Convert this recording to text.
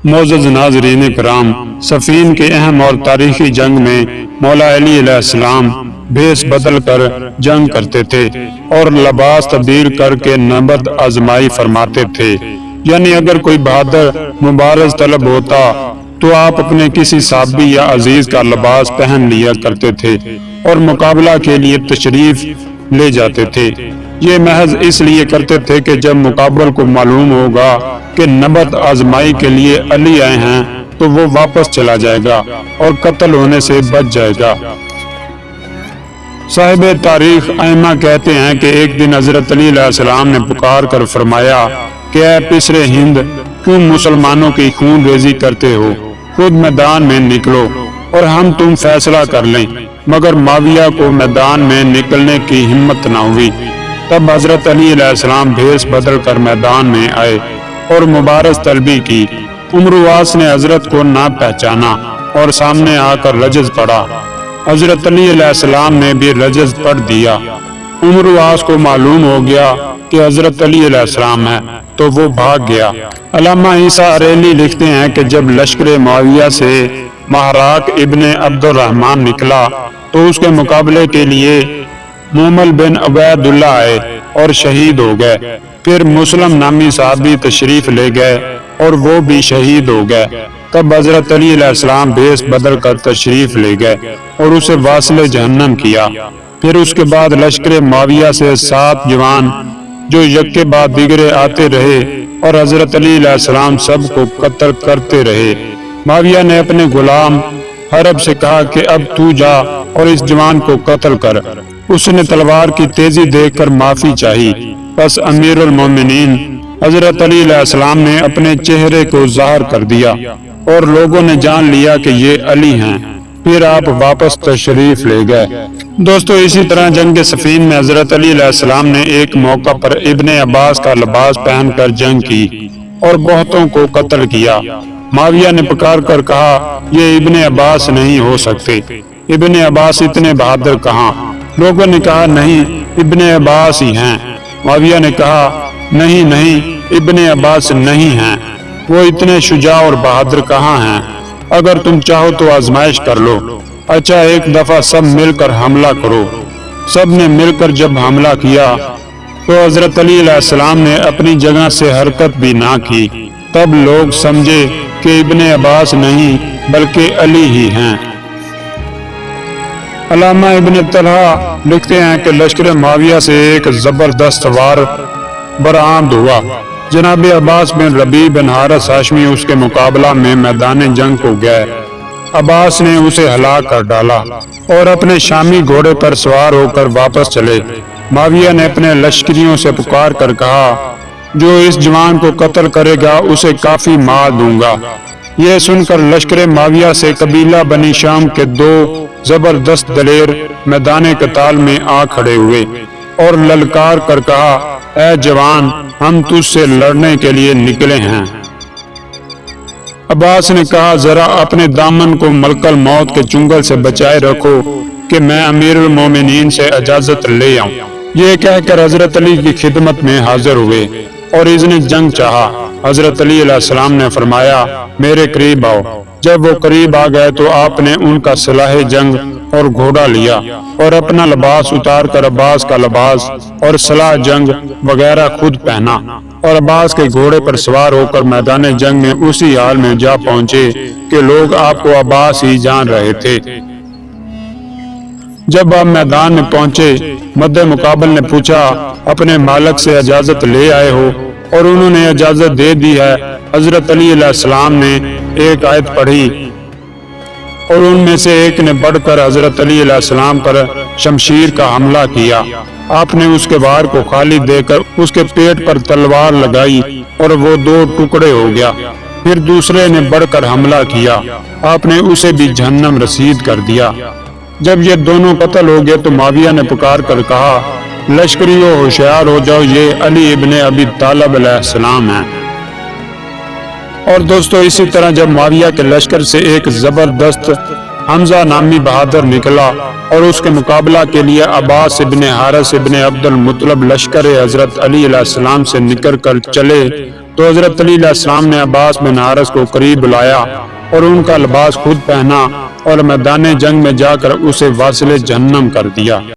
معزز ناظرین کرام، صفین کے اہم اور تاریخی جنگ میں مولا علی علیہ السلام بھیس بدل کر جنگ کرتے تھے اور لباس تبدیل کر کے نبرد آزمائی فرماتے تھے۔ یعنی اگر کوئی بہادر مبارز طلب ہوتا تو آپ اپنے کسی صحابی یا عزیز کا لباس پہن لیا کرتے تھے اور مقابلہ کے لیے تشریف لے جاتے تھے۔ یہ محض اس لیے کرتے تھے کہ جب مقابل کو معلوم ہوگا کہ نبرد آزمائی کے لیے علی آئے ہیں تو وہ واپس چلا جائے گا اور قتل ہونے سے بچ جائے گا۔ صاحب تاریخ ائمہ کہتے ہیں کہ ایک دن حضرت علی علیہ السلام نے پکار کر فرمایا کہ اے پسر ہند، کیوں مسلمانوں کی خون ریزی کرتے ہو؟ خود میدان میں نکلو اور ہم تم فیصلہ کر لیں۔ مگر معاویہ کو میدان میں نکلنے کی ہمت نہ ہوئی۔ تب حضرت علی علیہ السلام بھیس بدل کر میدان میں آئے اور مبارز طلبی کی۔ عمر واس نے حضرت کو نہ پہچانا اور سامنے آ کر رجز پڑھا۔ حضرت علی علیہ السلام نے بھی رجز پڑھ دیا۔ عمر واس کو معلوم ہو گیا کہ حضرت علی علیہ السلام ہے تو وہ بھاگ گیا۔ علامہ عیسیٰ اریلی لکھتے ہیں کہ جب لشکر معاویہ سے مہراق ابن عبد الرحمن نکلا تو اس کے مقابلے کے لیے مومل بن عبید اللہ آئے اور شہید ہو گئے۔ پھر مسلم نامی صحابی تشریف لے گئے اور وہ بھی شہید ہو گئے۔ تب حضرت علی علیہ السلام بھیس بدل کر تشریف لے گئے اور اسے واصل جہنم کیا۔ پھر اس کے بعد لشکر معاویہ سے 7 جوان جو یک کے بعد دیگرے آتے رہے اور حضرت علی علیہ السلام سب کو قتل کرتے رہے۔ معاویہ نے اپنے غلام حرب سے کہا کہ اب تو جا اور اس جوان کو قتل کر۔ اس نے تلوار کی تیزی دیکھ کر معافی چاہی۔ پس امیر المومنین حضرت علی علیہ السلام نے اپنے چہرے کو ظاہر کر دیا اور لوگوں نے جان لیا کہ یہ علی ہیں۔ پھر آپ واپس تشریف لے گئے۔ دوستو، اسی طرح جنگ صفین میں حضرت علی علیہ السلام نے ایک موقع پر ابن عباس کا لباس پہن کر جنگ کی اور بہتوں کو قتل کیا۔ معاویہ نے پکار کر کہا یہ ابن عباس نہیں ہو سکتے، ابن عباس اتنے بہادر کہاں؟ لوگوں نے کہا نہیں، ابن عباس ہی ہیں۔ معاویہ نے کہا نہیں نہیں، ابن عباس نہیں ہیں، وہ اتنے شجاع اور بہادر کہاں ہیں؟ اگر تم چاہو تو آزمائش کر لو۔ اچھا، ایک دفعہ سب مل کر حملہ کرو۔ سب نے مل کر جب حملہ کیا تو حضرت علی علیہ السلام نے اپنی جگہ سے حرکت بھی نہ کی۔ تب لوگ سمجھے کہ ابن عباس نہیں بلکہ علی ہی ہیں۔ علامہ ابن طلحہ لکھتے ہیں کہ لشکر معاویہ سے ایک زبردست وار برآمد ہوا۔ جناب عباس بن ربیع بن حارث ہاشمی اس کے مقابلہ میں میدان جنگ کو گئے۔ عباس نے اسے ہلاک کر ڈالا اور اپنے شامی گھوڑے پر سوار ہو کر واپس چلے۔ معاویہ نے اپنے لشکریوں سے پکار کر کہا جو اس جوان کو قتل کرے گا اسے کافی مال دوں گا۔ یہ سن کر لشکر معاویہ سے قبیلہ بنی شام کے 2 زبردست دلیر میدان قتال میں آ کھڑے ہوئے اور للکار کر کہا اے جوان، ہم تجھ سے لڑنے کے لیے نکلے ہیں۔ عباس نے کہا ذرا اپنے دامن کو ملکل موت کے چنگل سے بچائے رکھو کہ میں امیر المومنین سے اجازت لے آؤں۔ یہ کہہ کر حضرت علی کی خدمت میں حاضر ہوئے اور اذن جنگ چاہا۔ حضرت علی علیہ السلام نے فرمایا میرے قریب آؤ۔ جب وہ قریب آ گئے تو آپ نے ان کا سلاح جنگ اور گھوڑا لیا اور اپنا لباس اتار کر عباس کا لباس اور سلاح جنگ وغیرہ خود پہنا اور عباس کے گھوڑے پر سوار ہو کر میدان جنگ میں اسی حال میں جا پہنچے کہ لوگ آپ کو عباس ہی جان رہے تھے۔ جب آپ میدان میں پہنچے، مد مقابل نے پوچھا اپنے مالک سے اجازت لے آئے ہو؟ اور انہوں نے اجازت دے دی ہے۔ حضرت علی علیہ السلام نے ایک آیت پڑھی اور ان میں سے ایک نے بڑھ کر حضرت علی علیہ السلام پر شمشیر کا حملہ کیا۔ آپ نے اس کے وار کو خالی دے کر اس کے پیٹ پر تلوار لگائی اور وہ 2 ٹکڑے ہو گیا۔ پھر دوسرے نے بڑھ کر حملہ کیا، آپ نے اسے بھی جہنم رسید کر دیا۔ جب یہ دونوں قتل ہو گئے تو معاویہ نے پکار کر کہا لشکریوں ہوشیار ہو جاؤ، یہ علی ابن ابی طالب علیہ السلام ہیں۔ اور دوستو، اسی طرح جب معاویہ کے لشکر سے ایک زبردست حمزہ نامی بہادر نکلا اور اس کے مقابلہ کے لیے عباس ابن حارث ابن عبد المطلب لشکر حضرت علی علیہ السلام سے نکل کر چلے تو حضرت علی علیہ السلام نے عباس بن حارث کو قریب بلایا اور ان کا لباس خود پہنا اور میدان جنگ میں جا کر اسے واصل جہنم کر دیا۔